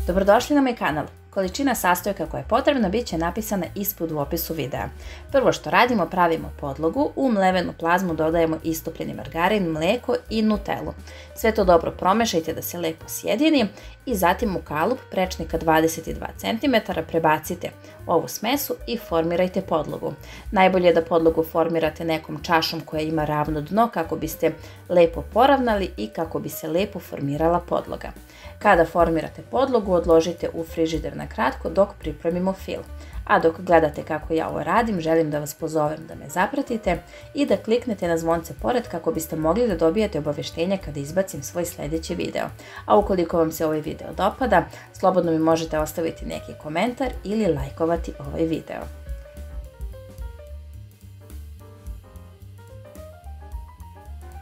Dobrodošli na moj kanal. Količina sastojaka koja je potrebna bit će napisana ispod u opisu videa. Prvo što radimo, pravimo podlogu, u mlevenu plazmu dodajemo istopljeni margarin, mlijeko i nutelu. Sve to dobro promešajte da se lepo sjedini i zatim u kalup prečnika 22 cm prebacite ovu smesu i formirajte podlogu. Najbolje je da podlogu formirate nekom čašom koja ima ravno dno kako biste lepo poravnali i kako bi se lepo formirala podloga. Kada formirate podlogu, odložite u frižider na kratko dok pripremimo fil. A dok gledate kako ja ovo radim, želim da vas pozovem da me zapratite i da kliknete na zvonce pored kako biste mogli da dobijete obaveštenja kada izbacim svoj sljedeći video. A ukoliko vam se ovaj video dopada, slobodno mi možete ostaviti neki komentar ili lajkovati ovaj video.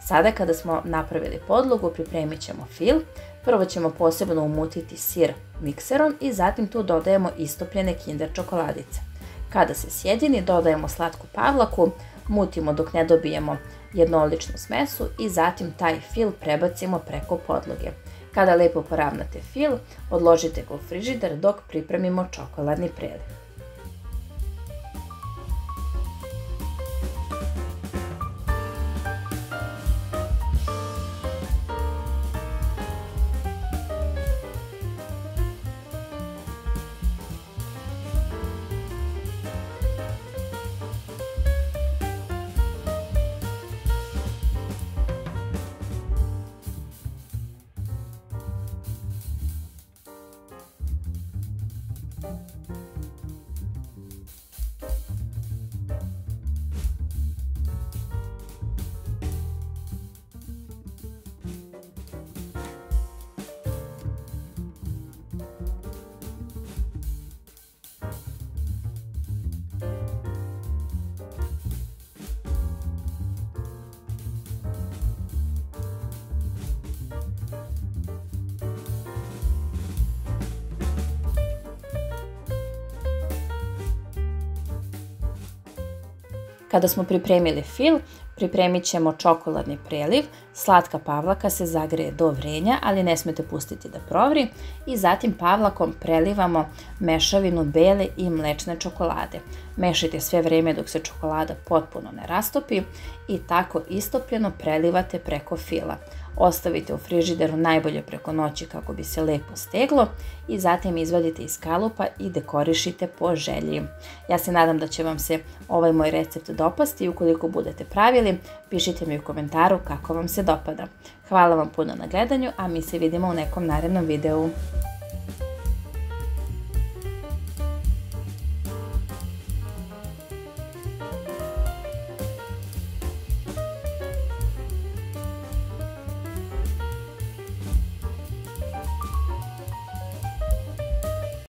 Sada kada smo napravili podlogu, pripremit ćemo fil. Prvo ćemo posebno umutiti sir mikserom i zatim tu dodajemo istopljene Kinder čokoladice. Kada se sjedini, dodajemo slatku pavlaku, mutimo dok ne dobijemo jednoličnu smesu i zatim taj fil prebacimo preko podloge. Kada lepo poravnate fil, odložite ga u frižider dok pripremimo čokoladni preliv. Kada smo pripremili fil, pripremit ćemo čokoladni preliv. Slatka pavlaka se zagreje do vrenja, ali ne smete pustiti da provri. I zatim pavlakom prelivamo mešavinu bele i mlečne čokolade. Mešajte sve vrijeme dok se čokolada potpuno ne rastopi i tako istopljeno prelivate preko fila. Ostavite u frižideru najbolje preko noći kako bi se lepo steglo i zatim izvadite iz kalupa i dekorišite po želji. Ja se nadam da će vam se ovaj moj recept dopasti i ukoliko budete pravili, pišite mi u komentaru kako vam se dopada. Hvala vam puno na gledanju, a mi se vidimo u nekom narednom videu.